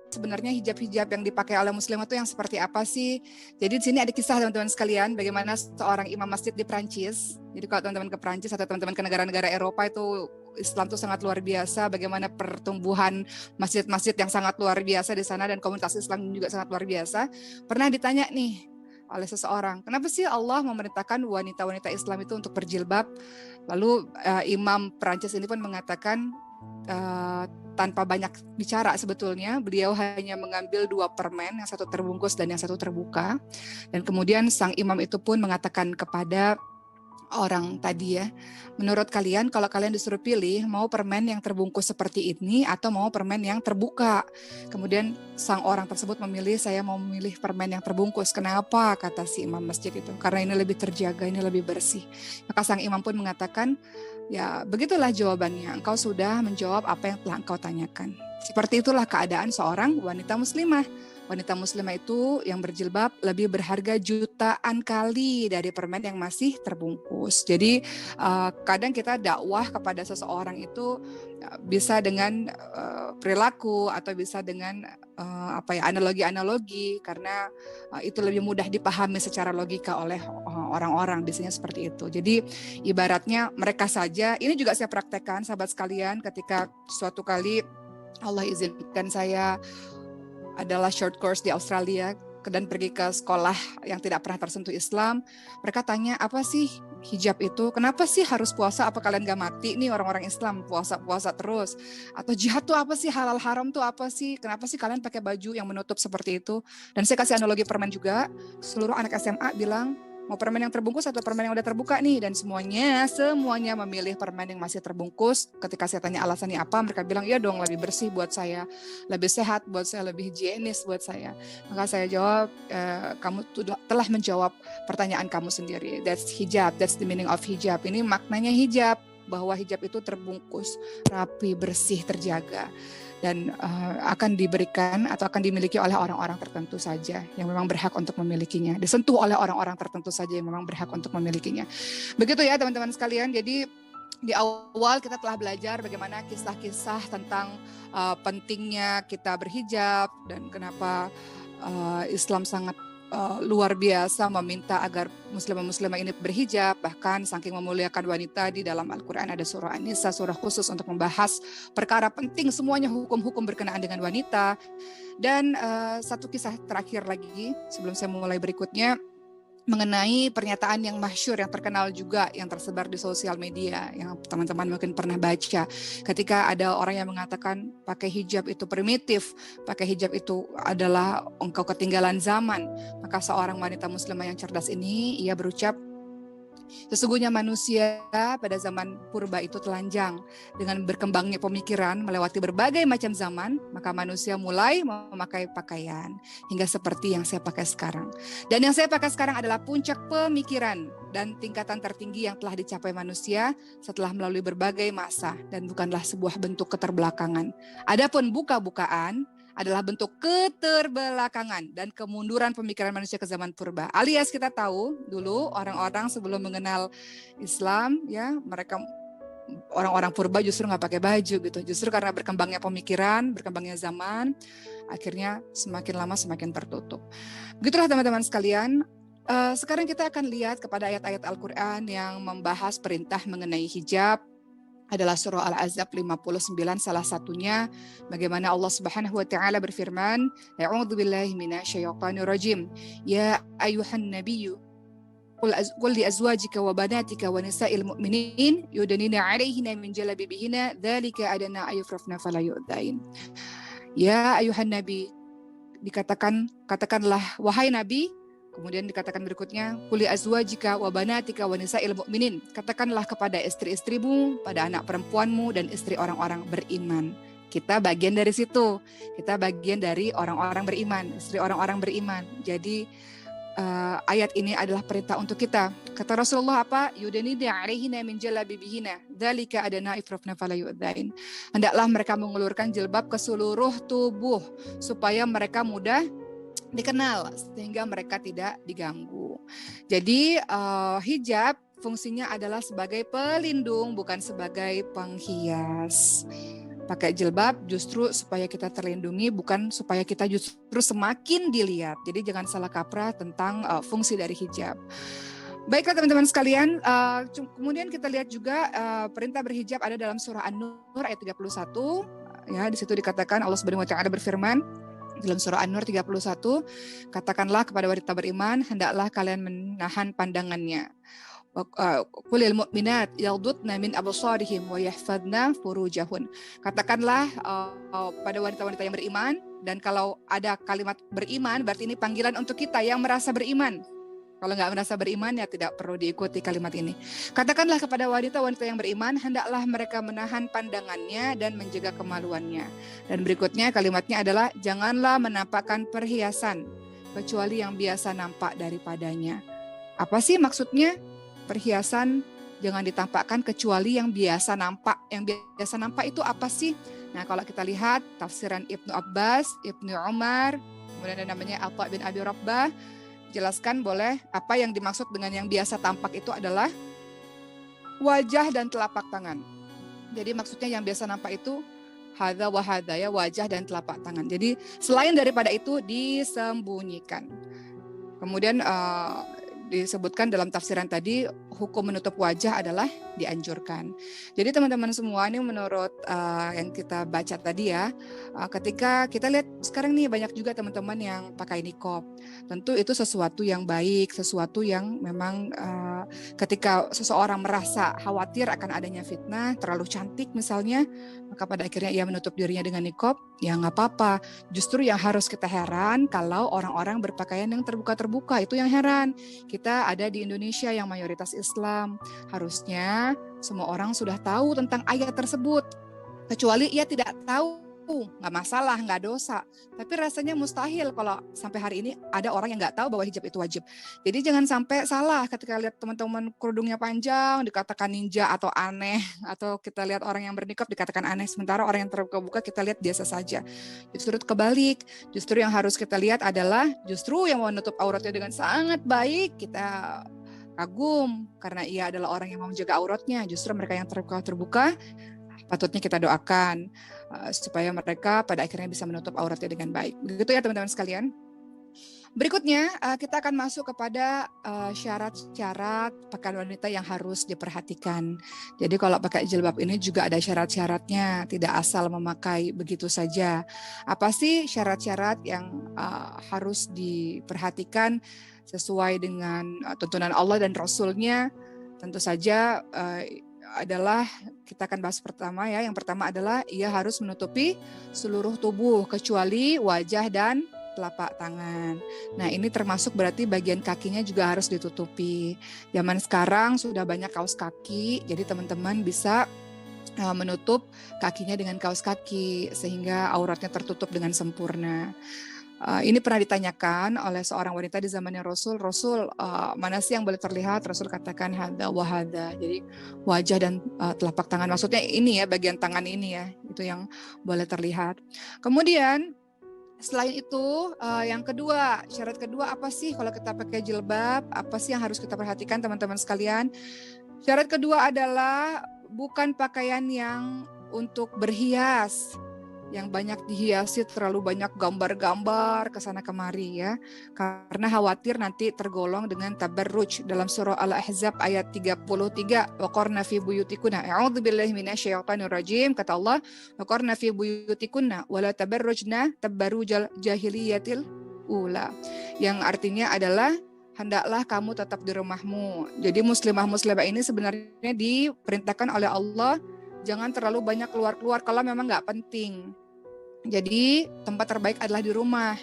sebenarnya hijab-hijab yang dipakai oleh muslimah itu yang seperti apa sih? Jadi di sini ada kisah teman-teman sekalian bagaimana seorang imam masjid di Prancis. Jadi kalau teman-teman ke Prancis atau teman-teman ke negara-negara Eropa itu Islam itu sangat luar biasa, bagaimana pertumbuhan masjid-masjid yang sangat luar biasa di sana dan komunitas Islam juga sangat luar biasa. Pernah ditanya nih oleh seseorang, kenapa sih Allah memerintahkan wanita-wanita Islam itu untuk berjilbab? Lalu imam Prancis ini pun mengatakan tanpa banyak bicara sebetulnya, beliau hanya mengambil 2 permen, yang satu terbungkus dan yang satu terbuka. Dan kemudian sang imam itu pun mengatakan kepada orang tadi ya, menurut kalian kalau kalian disuruh pilih mau permen yang terbungkus seperti ini atau mau permen yang terbuka. Kemudian sang orang tersebut memilih, saya mau memilih permen yang terbungkus. Kenapa? Kata si imam masjid itu. Karena ini lebih terjaga, ini lebih bersih. Maka sang imam pun mengatakan, ya begitulah jawabannya. Engkau sudah menjawab apa yang telah engkau tanyakan. Seperti itulah keadaan seorang wanita muslimah. Wanita muslimah itu yang berjilbab lebih berharga jutaan kali dari permen yang masih terbungkus. Jadi kadang kita dakwah kepada seseorang itu bisa dengan perilaku atau bisa dengan analogi-analogi, karena itu lebih mudah dipahami secara logika oleh orang-orang, biasanya seperti itu. Jadi ibaratnya mereka saja, ini juga saya praktekkan sahabat sekalian, ketika suatu kali Allah izinkan saya adalah short course di Australia dan pergi ke sekolah yang tidak pernah tersentuh Islam. Mereka tanya, apa sih hijab itu? Kenapa sih harus puasa? Apa kalian gak mati nih orang-orang Islam puasa-puasa terus? Atau jihad tuh apa sih? Halal haram tuh apa sih? Kenapa sih kalian pakai baju yang menutup seperti itu? Dan saya kasih analogi permen juga. Seluruh anak SMA bilang, mau permen yang terbungkus atau permen yang udah terbuka nih? Dan semuanya memilih permen yang masih terbungkus. Ketika saya tanya alasannya apa, mereka bilang, ya dong, lebih bersih buat saya, lebih sehat buat saya, lebih higienis buat saya. Maka saya jawab, kamu telah menjawab pertanyaan kamu sendiri. That's hijab, that's the meaning of hijab. Ini maknanya hijab, bahwa hijab itu terbungkus, rapi, bersih, terjaga. Dan akan diberikan atau akan dimiliki oleh orang-orang tertentu saja yang memang berhak untuk memilikinya, disentuh oleh orang-orang tertentu saja yang memang berhak untuk memilikinya. Begitu ya teman-teman sekalian. Jadi di awal kita telah belajar bagaimana kisah-kisah tentang pentingnya kita berhijab dan kenapa Islam sangat luar biasa meminta agar muslimah-muslimah ini berhijab. Bahkan saking memuliakan wanita, di dalam Al-Quran ada surah An-Nisa, surah khusus untuk membahas perkara penting semuanya, hukum-hukum berkenaan dengan wanita. Dan satu kisah terakhir lagi sebelum saya mulai berikutnya, mengenai pernyataan yang masyhur, yang terkenal juga, yang tersebar di sosial media, yang teman-teman mungkin pernah baca, ketika ada orang yang mengatakan pakai hijab itu primitif, pakai hijab itu adalah engkau ketinggalan zaman. Maka seorang wanita muslimah yang cerdas ini, ia berucap, sesungguhnya manusia pada zaman purba itu telanjang. Dengan berkembangnya pemikiran melewati berbagai macam zaman, maka manusia mulai memakai pakaian hingga seperti yang saya pakai sekarang. Dan yang saya pakai sekarang adalah puncak pemikiran dan tingkatan tertinggi yang telah dicapai manusia setelah melalui berbagai masa, dan bukanlah sebuah bentuk keterbelakangan. Adapun buka-bukaan adalah bentuk keterbelakangan dan kemunduran pemikiran manusia ke zaman purba. Alias kita tahu dulu orang-orang sebelum mengenal Islam, ya mereka orang-orang purba justru nggak pakai baju gitu. Justru karena berkembangnya pemikiran, berkembangnya zaman, akhirnya semakin lama semakin tertutup. Begitulah teman-teman sekalian. Sekarang kita akan lihat kepada ayat-ayat Al-Quran yang membahas perintah mengenai hijab. Adalah surah Al-Ahzab 59, salah satunya bagaimana Allah Subhanahu wa taala berfirman, A'udzu billahi minasyaitonir rajim. Ya ayyuhan nabiyyu qul li azwajika wa banatika wa nisa'il mu'minin yudnina 'alaihinna min jalabibihinna dzalika adna ayufrafna fala yu'dain. Ya ayuhan nabi, katakanlah wahai nabi. Kemudian dikatakan berikutnya, Qul li azwajika wa banatika wa nisa'il mu'minin. Katakanlah kepada istri-istrimu, pada anak perempuanmu dan istri orang-orang beriman. Kita bagian dari situ. Kita bagian dari orang-orang beriman, istri orang-orang beriman. Jadi ayat ini adalah perintah untuk kita. Kata Rasulullah apa? Yudanina 'alaihina min jalabibihinna. Dzalika adna ifrafna fala yu'dain. Hendaklah mereka mengulurkan jilbab ke seluruh tubuh supaya mereka mudah dikenal sehingga mereka tidak diganggu. Jadi hijab fungsinya adalah sebagai pelindung, bukan sebagai penghias. pakai jilbab justru supaya kita terlindungi, bukan supaya kita justru semakin dilihat. Jadi jangan salah kaprah tentang fungsi dari hijab. Baiklah teman-teman sekalian, kemudian kita lihat juga perintah berhijab ada dalam surah An-Nur ayat 31. Ya, di situ dikatakan Allah Subhanahu wa taala berfirman dalam surah An-Nur 31, katakanlah kepada wanita beriman, hendaklah kalian menahan pandangannya. Qulil mu'minat yaghdudna min absarihim wa yahfadna furujahun. Katakanlah pada wanita-wanita yang beriman, dan kalau ada kalimat beriman berarti ini panggilan untuk kita yang merasa beriman. Kalau nggak merasa beriman ya tidak perlu diikuti kalimat ini. Katakanlah kepada wanita-wanita yang beriman, hendaklah mereka menahan pandangannya dan menjaga kemaluannya. Dan berikutnya kalimatnya adalah, janganlah menampakkan perhiasan kecuali yang biasa nampak daripadanya. Apa sih maksudnya? Perhiasan jangan ditampakkan kecuali yang biasa nampak. Yang biasa nampak itu apa sih? Nah, kalau kita lihat tafsiran Ibnu Abbas, Ibnu Umar, kemudian ada namanya Atha bin Abi Rabbah, jelaskan boleh apa yang dimaksud dengan yang biasa tampak itu adalah wajah dan telapak tangan. Jadi maksudnya yang biasa nampak itu hadza wa hadza, ya, wajah dan telapak tangan. Jadi selain daripada itu disembunyikan. Kemudian disebutkan dalam tafsiran tadi, hukum menutup wajah adalah dianjurkan. Jadi teman-teman semua, ini menurut yang kita baca tadi ya, ketika kita lihat sekarang nih banyak juga teman-teman yang pakai niqab. Tentu itu sesuatu yang baik, sesuatu yang memang ketika seseorang merasa khawatir akan adanya fitnah, terlalu cantik misalnya, maka pada akhirnya ia menutup dirinya dengan niqab, ya nggak apa-apa. Justru yang harus kita heran kalau orang-orang berpakaian yang terbuka-terbuka, itu yang heran. Kita ada di Indonesia yang mayoritas Islam, harusnya semua orang sudah tahu tentang ayat tersebut. Kecuali ia tidak tahu, nggak masalah, nggak dosa. Tapi rasanya mustahil kalau sampai hari ini ada orang yang nggak tahu bahwa hijab itu wajib. Jadi jangan sampai salah ketika lihat teman-teman kerudungnya panjang dikatakan ninja atau aneh, atau kita lihat orang yang bernikab dikatakan aneh, sementara orang yang terbuka-buka kita lihat biasa saja. Justru kebalik, justru yang harus kita lihat adalah justru yang menutup auratnya dengan sangat baik, kita kagum karena ia adalah orang yang mau menjaga auratnya. Justru mereka yang terbuka patutnya kita doakan supaya mereka pada akhirnya bisa menutup auratnya dengan baik. Begitu ya teman-teman sekalian. Berikutnya kita akan masuk kepada syarat-syarat pakaian wanita yang harus diperhatikan. Jadi kalau pakai jilbab ini juga ada syarat-syaratnya, tidak asal memakai begitu saja. Apa sih syarat-syarat yang harus diperhatikan sesuai dengan tuntunan Allah dan Rasul-Nya? Tentu saja adalah kita akan bahas pertama ya. Yang pertama adalah ia harus menutupi seluruh tubuh kecuali wajah dan telapak tangan. Nah, ini termasuk berarti bagian kakinya juga harus ditutupi. Zaman sekarang sudah banyak kaos kaki, jadi teman-teman bisa menutup kakinya dengan kaos kaki sehingga auratnya tertutup dengan sempurna. Ini pernah ditanyakan oleh seorang wanita di zamannya Rasul, mana sih yang boleh terlihat? Rasul katakan hadza wa hadza. Jadi wajah dan telapak tangan, maksudnya ini ya, bagian tangan ini ya, itu yang boleh terlihat. Kemudian selain itu yang kedua, syarat kedua apa sih kalau kita pakai jilbab? Apa sih yang harus kita perhatikan teman-teman sekalian? Syarat kedua adalah bukan pakaian yang untuk berhias, yang banyak dihiasi, terlalu banyak gambar-gambar kesana kemari ya, karena khawatir nanti tergolong dengan tabarruj. Dalam surah Al-Ahzab ayat 33, waqarna fi buyutikunna, a'udzubillahi minasyaitonir rajim, kata Allah, waqarna fi buyutikunna wala tabarrujna tabarrujal jahiliyatil ula, yang artinya adalah hendaklah kamu tetap di rumahmu. Jadi muslimah ini sebenarnya diperintahkan oleh Allah jangan terlalu banyak keluar-keluar kalau memang nggak penting. Jadi tempat terbaik adalah di rumah.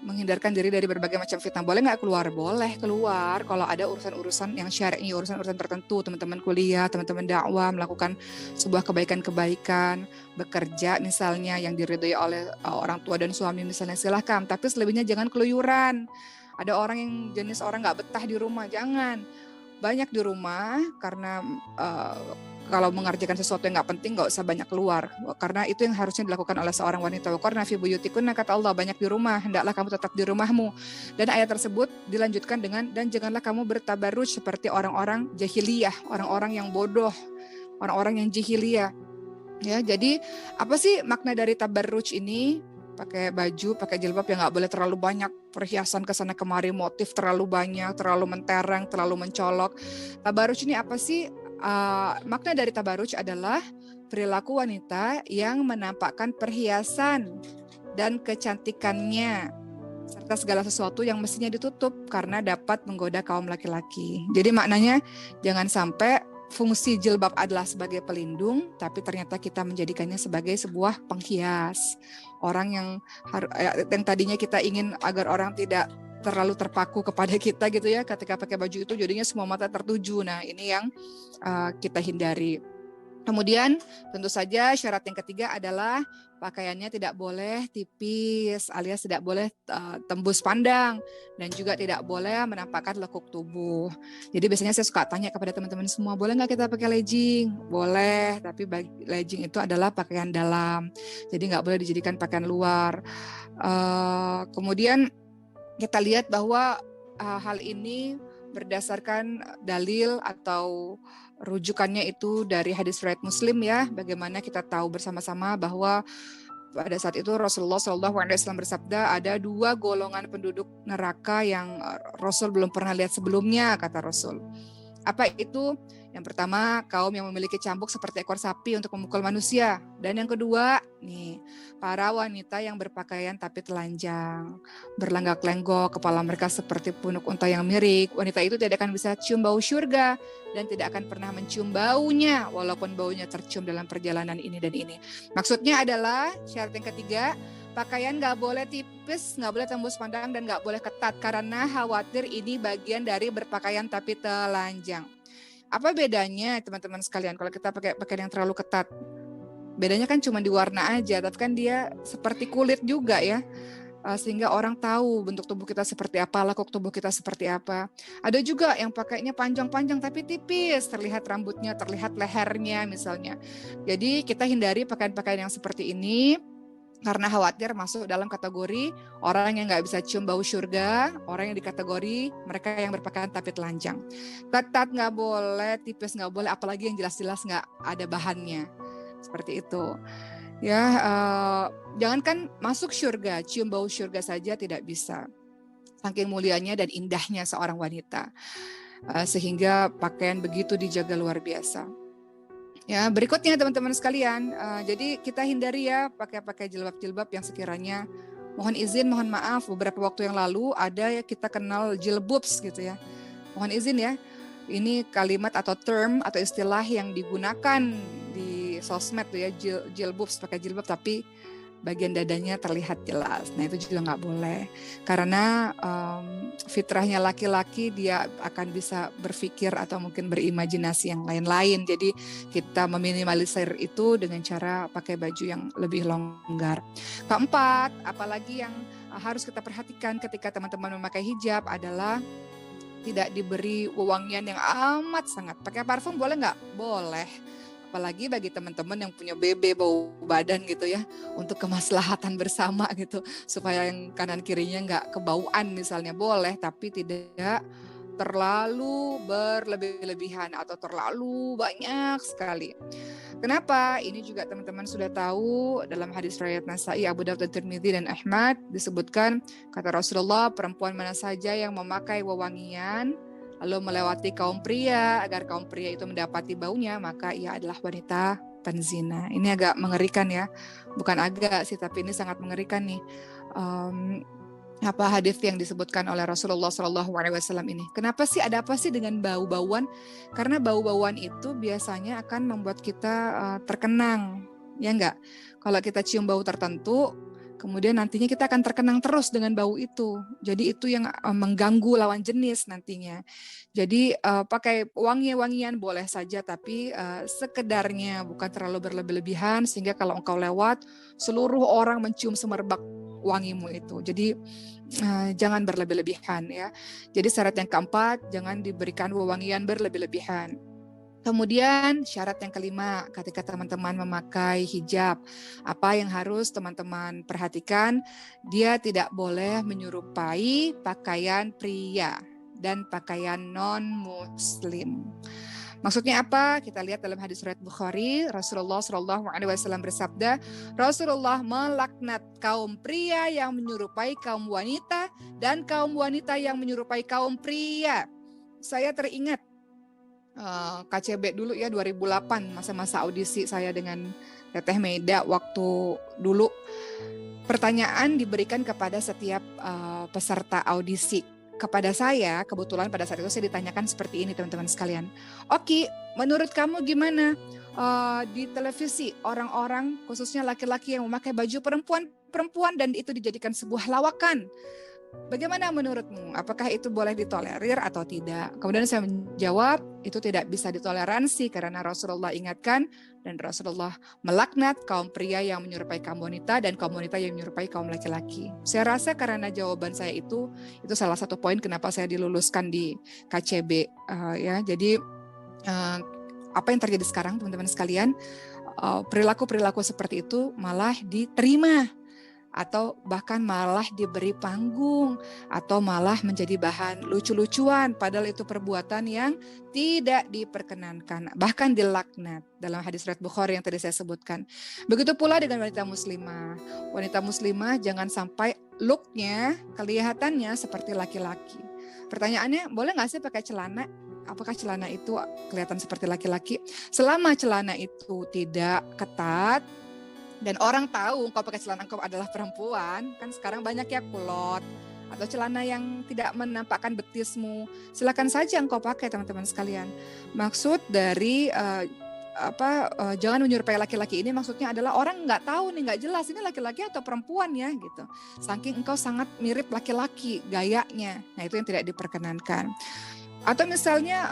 Menghindarkan diri dari berbagai macam fitnah. Boleh nggak keluar? Boleh keluar kalau ada urusan-urusan yang syar'i, urusan-urusan tertentu. Teman-teman kuliah, teman-teman dakwah, melakukan sebuah kebaikan-kebaikan, bekerja misalnya yang diridhoi oleh orang tua dan suami misalnya, silahkan. Tapi selebihnya jangan keluyuran. Ada orang yang jenis orang nggak betah di rumah, jangan. Banyak di rumah karena kalau mengerjakan sesuatu yang nggak penting nggak usah banyak keluar, karena itu yang harusnya dilakukan oleh seorang wanita. Waqarna fi buyutikunna, kata Allah, banyak di rumah, hendaklah kamu tetap di rumahmu. Dan ayat tersebut dilanjutkan dengan, dan janganlah kamu bertabarruj seperti orang-orang jahiliyah, orang-orang yang bodoh, orang-orang yang jahiliyah. Ya, jadi apa sih makna dari tabarruj ini? Pakai baju, pakai jilbab yang nggak boleh terlalu banyak perhiasan kesana kemari, motif terlalu banyak, terlalu mentereng, terlalu mencolok. Tabarruj ini apa sih? Makna dari tabarruj adalah perilaku wanita yang menampakkan perhiasan dan kecantikannya serta segala sesuatu yang mestinya ditutup karena dapat menggoda kaum laki-laki. Jadi maknanya jangan sampai fungsi jilbab adalah sebagai pelindung, tapi ternyata kita menjadikannya sebagai sebuah penghias. Orang yang tadinya kita ingin agar orang tidak terlalu terpaku kepada kita gitu ya, ketika pakai baju itu jadinya semua mata tertuju. Nah, ini yang kita hindari. Kemudian tentu saja syarat yang ketiga adalah pakaiannya tidak boleh tipis alias tidak boleh tembus pandang dan juga tidak boleh menampakkan lekuk tubuh. Jadi biasanya saya suka tanya kepada teman-teman semua, boleh nggak kita pakai legging? Boleh, tapi legging itu adalah pakaian dalam. Jadi nggak boleh dijadikan pakaian luar. Kemudian kita lihat bahwa hal ini berdasarkan dalil atau rujukannya itu dari hadis riwayat Muslim ya. Bagaimana kita tahu bersama-sama bahwa pada saat itu Rasulullah SAW bersabda, ada 2 golongan penduduk neraka yang Rasul belum pernah lihat sebelumnya, kata Rasul. Apa itu? Yang pertama, kaum yang memiliki cambuk seperti ekor sapi untuk memukul manusia. Dan yang kedua, nih, para wanita yang berpakaian tapi telanjang, berlenggak-lenggok, kepala mereka seperti punuk unta yang miring. Wanita itu tidak akan bisa cium bau surga dan tidak akan pernah mencium baunya, walaupun baunya tercium dalam perjalanan ini dan ini. Maksudnya adalah syarat yang ketiga, pakaian nggak boleh tipis, nggak boleh tembus pandang, dan nggak boleh ketat karena khawatir ini bagian dari berpakaian tapi telanjang. Apa bedanya teman-teman sekalian kalau kita pakai pakaian yang terlalu ketat? Bedanya kan cuma di warna aja, tapi kan dia seperti kulit juga ya. Sehingga orang tahu bentuk tubuh kita seperti apa, lekuk tubuh kita seperti apa. Ada juga yang pakainya panjang-panjang tapi tipis, terlihat rambutnya, terlihat lehernya misalnya. Jadi kita hindari pakaian-pakaian yang seperti ini karena khawatir masuk dalam kategori orang yang nggak bisa cium bau surga, orang yang di kategori mereka yang berpakaian tapi telanjang. Ketat nggak boleh, tipis nggak boleh, apalagi yang jelas-jelas nggak ada bahannya. Seperti itu. Ya, jangankan masuk surga, cium bau surga saja tidak bisa. Saking mulianya dan indahnya seorang wanita. Sehingga pakaian begitu dijaga luar biasa. Ya, berikutnya teman-teman sekalian, jadi kita hindari ya pakai jilbab-jilbab yang sekiranya mohon izin, mohon maaf, beberapa waktu yang lalu ada ya kita kenal jilbubs gitu ya. Mohon izin ya, ini kalimat atau term atau istilah yang digunakan di sosmed tuh ya, jilbubs, pakai jilbab tapi bagian dadanya terlihat jelas. Nah itu juga nggak boleh. Karena fitrahnya laki-laki dia akan bisa berpikir atau mungkin berimajinasi yang lain-lain. Jadi kita meminimalisir itu dengan cara pakai baju yang lebih longgar. Keempat, apalagi yang harus kita perhatikan ketika teman-teman memakai hijab adalah tidak diberi wewangian yang amat sangat. Pakai parfum boleh nggak? Boleh. Apalagi bagi teman-teman yang punya BB bau badan gitu ya, untuk kemaslahatan bersama gitu, supaya yang kanan kirinya nggak kebauan misalnya, boleh, tapi tidak terlalu berlebih-lebihan atau terlalu banyak sekali. Kenapa? Ini juga teman-teman sudah tahu dalam hadis riwayat Nasai, Abu Dawud, Tirmidzi dan Ahmad disebutkan kata Rasulullah, perempuan mana saja yang memakai wewangian lalu melewati kaum pria agar kaum pria itu mendapati baunya, maka ia adalah wanita penzina. Ini agak mengerikan ya, bukan agak sih, tapi ini sangat mengerikan nih. Hadis yang disebutkan oleh Rasulullah SAW ini. Kenapa sih, ada apa sih dengan bau-bauan? Karena bau-bauan itu biasanya akan membuat kita terkenang, ya enggak? Kalau kita cium bau tertentu, kemudian nantinya kita akan terkenang terus dengan bau itu. Jadi itu yang mengganggu lawan jenis nantinya. Jadi pakai wangi-wangian boleh saja, tapi sekedarnya, bukan terlalu berlebih-lebihan sehingga kalau engkau lewat seluruh orang mencium semerbak wangimu itu. Jadi jangan berlebih-lebihan ya. Jadi syarat yang keempat, jangan diberikan wewangian berlebih-lebihan. Kemudian syarat yang kelima, ketika teman-teman memakai hijab, apa yang harus teman-teman perhatikan? Dia tidak boleh menyerupai pakaian pria dan pakaian non-muslim. Maksudnya apa? Kita lihat dalam hadis riwayat Bukhari, Rasulullah Shallallahu Alaihi Wasallam bersabda, Rasulullah melaknat kaum pria yang menyerupai kaum wanita dan kaum wanita yang menyerupai kaum pria. Saya teringat KCB dulu ya 2008, masa-masa audisi saya dengan Teteh Meda waktu dulu. Pertanyaan diberikan kepada setiap peserta audisi. Kepada saya, kebetulan pada saat itu saya ditanyakan seperti ini teman-teman sekalian. Oke, menurut kamu gimana di televisi orang-orang khususnya laki-laki yang memakai baju perempuan dan itu dijadikan sebuah lawakan. Bagaimana menurutmu? Apakah itu boleh ditolerir atau tidak? Kemudian saya menjawab, itu tidak bisa ditoleransi karena Rasulullah ingatkan dan Rasulullah melaknat kaum pria yang menyerupai kaum wanita dan kaum wanita yang menyerupai kaum laki-laki. Saya rasa karena jawaban saya itu salah satu poin kenapa saya diluluskan di KCB. Ya, jadi apa yang terjadi sekarang teman-teman sekalian, perilaku-perilaku seperti itu malah diterima atau bahkan malah diberi panggung atau malah menjadi bahan lucu-lucuan padahal itu perbuatan yang tidak diperkenankan, bahkan dilaknat dalam hadis riwayat Bukhari yang tadi saya sebutkan. Begitu pula dengan wanita muslimah. Wanita muslimah jangan sampai looknya, kelihatannya seperti laki-laki. Pertanyaannya, boleh nggak sih pakai celana? Apakah celana itu kelihatan seperti laki-laki? Selama celana itu tidak ketat dan orang tahu engkau pakai celana engkau adalah perempuan, kan sekarang banyak ya kulot atau celana yang tidak menampakkan betismu, silakan saja engkau pakai teman-teman sekalian. Maksud dari jangan menyerupai laki-laki ini maksudnya adalah orang nggak tahu nih, nggak jelas ini laki-laki atau perempuan ya gitu. Saking engkau sangat mirip laki-laki gayanya, nah itu yang tidak diperkenankan. Atau misalnya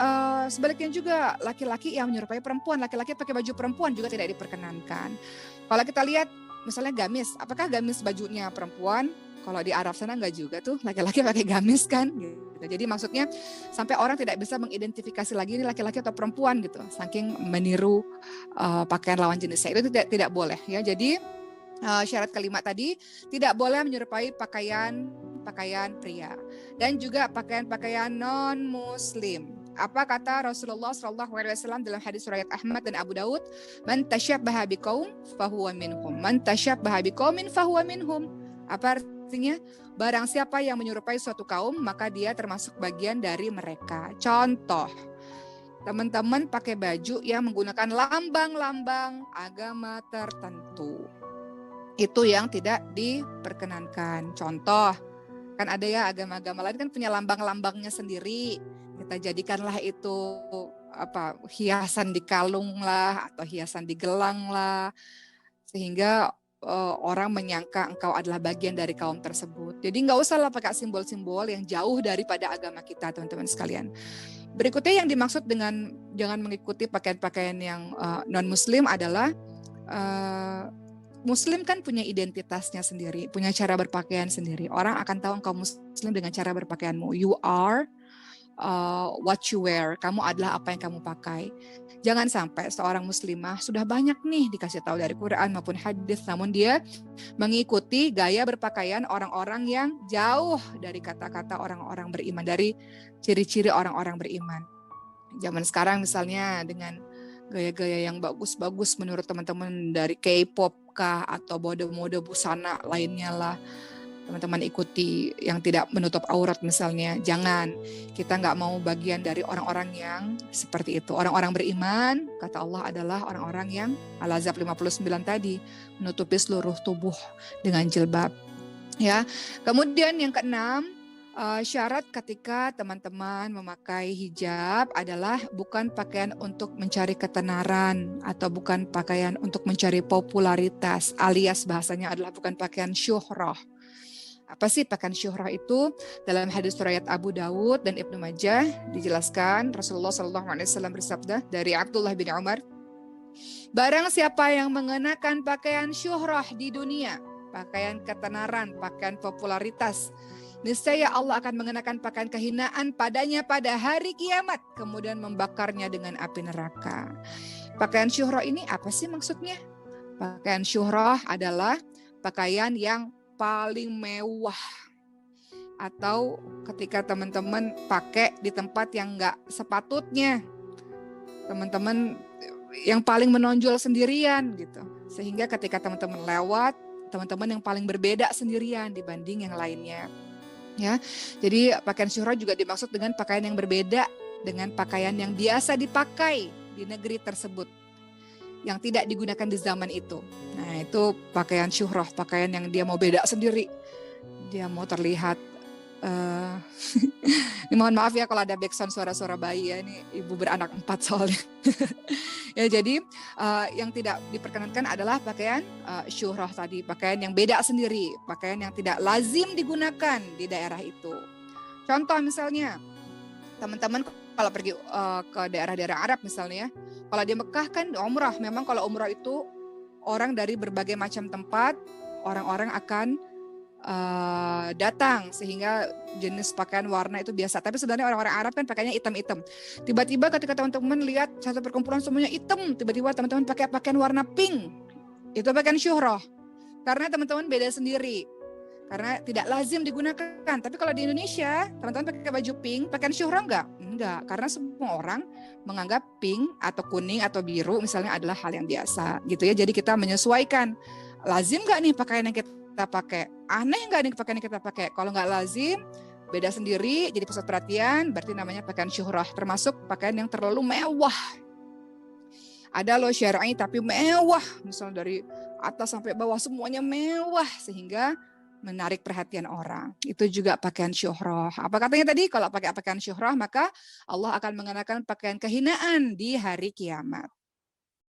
sebaliknya juga laki-laki yang menyerupai perempuan, laki-laki pakai baju perempuan juga tidak diperkenankan. Kalau kita lihat misalnya gamis, apakah gamis bajunya perempuan? Kalau di Arab sana enggak juga tuh, laki-laki pakai gamis kan gitu. Jadi maksudnya sampai orang tidak bisa mengidentifikasi lagi ini laki-laki atau perempuan gitu, saking meniru pakaian lawan jenisnya. Itu tidak boleh ya. Jadi syarat kelima tadi tidak boleh menyerupai pakaian pria dan juga pakaian non muslim. Apa kata Rasulullah SAW dalam hadis riwayat Ahmad dan Abu Daud? Man tasyabbaha biqaum fahuwa minhum. Man tasyabbaha biqaumin fahuwa minhum. Apa artinya? Barang siapa yang menyerupai suatu kaum, maka dia termasuk bagian dari mereka. Contoh, teman-teman pakai baju yang menggunakan lambang-lambang agama tertentu. Itu yang tidak diperkenankan. Contoh, kan ada ya agama-agama lain kan punya lambang-lambangnya sendiri. Kita jadikanlah itu hiasan di kalung lah atau hiasan di gelang lah, sehingga orang menyangka engkau adalah bagian dari kaum tersebut. Jadi nggak usah lah pakai simbol-simbol yang jauh daripada agama kita, teman-teman sekalian. Berikutnya yang dimaksud dengan jangan mengikuti pakaian-pakaian yang non-muslim adalah Muslim kan punya identitasnya sendiri, punya cara berpakaian sendiri. Orang akan tahu engkau Muslim dengan cara berpakaianmu. You are what you wear. Kamu adalah apa yang kamu pakai. Jangan sampai seorang muslimah sudah banyak nih dikasih tahu dari Quran maupun hadis, namun dia mengikuti gaya berpakaian orang-orang yang jauh dari kata-kata orang-orang beriman, dari ciri-ciri orang-orang beriman. Zaman sekarang misalnya dengan gaya-gaya yang bagus-bagus menurut teman-teman dari K-pop kah atau mode-mode busana lainnya lah, teman-teman ikuti yang tidak menutup aurat misalnya. Jangan, kita nggak mau bagian dari orang-orang yang seperti itu. Orang-orang beriman, kata Allah, adalah orang-orang yang Al-Ahzab 59 tadi, menutupi seluruh tubuh dengan jilbab. Ya. Kemudian yang keenam, syarat ketika teman-teman memakai hijab adalah bukan pakaian untuk mencari ketenaran atau bukan pakaian untuk mencari popularitas, alias bahasanya adalah bukan pakaian syuhrah. Apa sih pakaian syuhrah itu? Dalam hadis riwayat Abu Dawud dan Ibnu Majah dijelaskan Rasulullah SAW bersabda dari Abdullah bin Umar, barang siapa yang mengenakan pakaian syuhrah di dunia, pakaian ketenaran, pakaian popularitas, niscaya Allah akan mengenakan pakaian kehinaan padanya pada hari kiamat, kemudian membakarnya dengan api neraka. Pakaian syuhrah ini apa sih maksudnya? Pakaian syuhrah adalah pakaian yang paling mewah, atau ketika teman-teman pakai di tempat yang nggak sepatutnya, teman-teman yang paling menonjol sendirian gitu. Sehingga ketika teman-teman lewat, teman-teman yang paling berbeda sendirian dibanding yang lainnya. Ya, jadi pakaian syuhrah juga dimaksud dengan pakaian yang berbeda dengan pakaian yang biasa dipakai di negeri tersebut, yang tidak digunakan di zaman itu. Nah, itu pakaian syuhrah, pakaian yang dia mau beda sendiri. Dia mau terlihat ini mohon maaf ya kalau ada backsound suara-suara bayi ya, ini ibu beranak 4 soalnya. Ya, jadi yang tidak diperkenankan adalah pakaian syuhrah tadi, pakaian yang beda sendiri, pakaian yang tidak lazim digunakan di daerah itu. Contoh misalnya, teman-teman kalau pergi ke daerah-daerah Arab misalnya, kalau di Mekah kan umrah, memang kalau umrah itu orang dari berbagai macam tempat, orang-orang akan datang, sehingga jenis pakaian warna itu biasa. Tapi sebenarnya orang-orang Arab kan pakainya hitam-hitam. Tiba-tiba ketika teman-teman lihat satu perkumpulan semuanya hitam, tiba-tiba teman-teman pakai pakaian warna pink, itu pakaian syuhrah. Karena teman-teman beda sendiri, karena tidak lazim digunakan. Tapi kalau di Indonesia, teman-teman pakai baju pink, pakaian syuhrah enggak? Enggak, karena semua orang menganggap pink atau kuning atau biru misalnya adalah hal yang biasa gitu ya. Jadi kita menyesuaikan, lazim enggak nih pakaian yang kita pakai? Aneh nggak nih pakaian yang kita pakai? Kalau nggak lazim, beda sendiri, jadi pusat perhatian, berarti namanya pakaian syuhrah. Termasuk pakaian yang terlalu mewah. Ada loh syar'i tapi mewah, misalnya dari atas sampai bawah semuanya mewah, sehingga menarik perhatian orang. Itu juga pakaian syuhrah. Apa katanya tadi? Kalau pakai pakaian syuhrah, maka Allah akan mengenakan pakaian kehinaan di hari kiamat.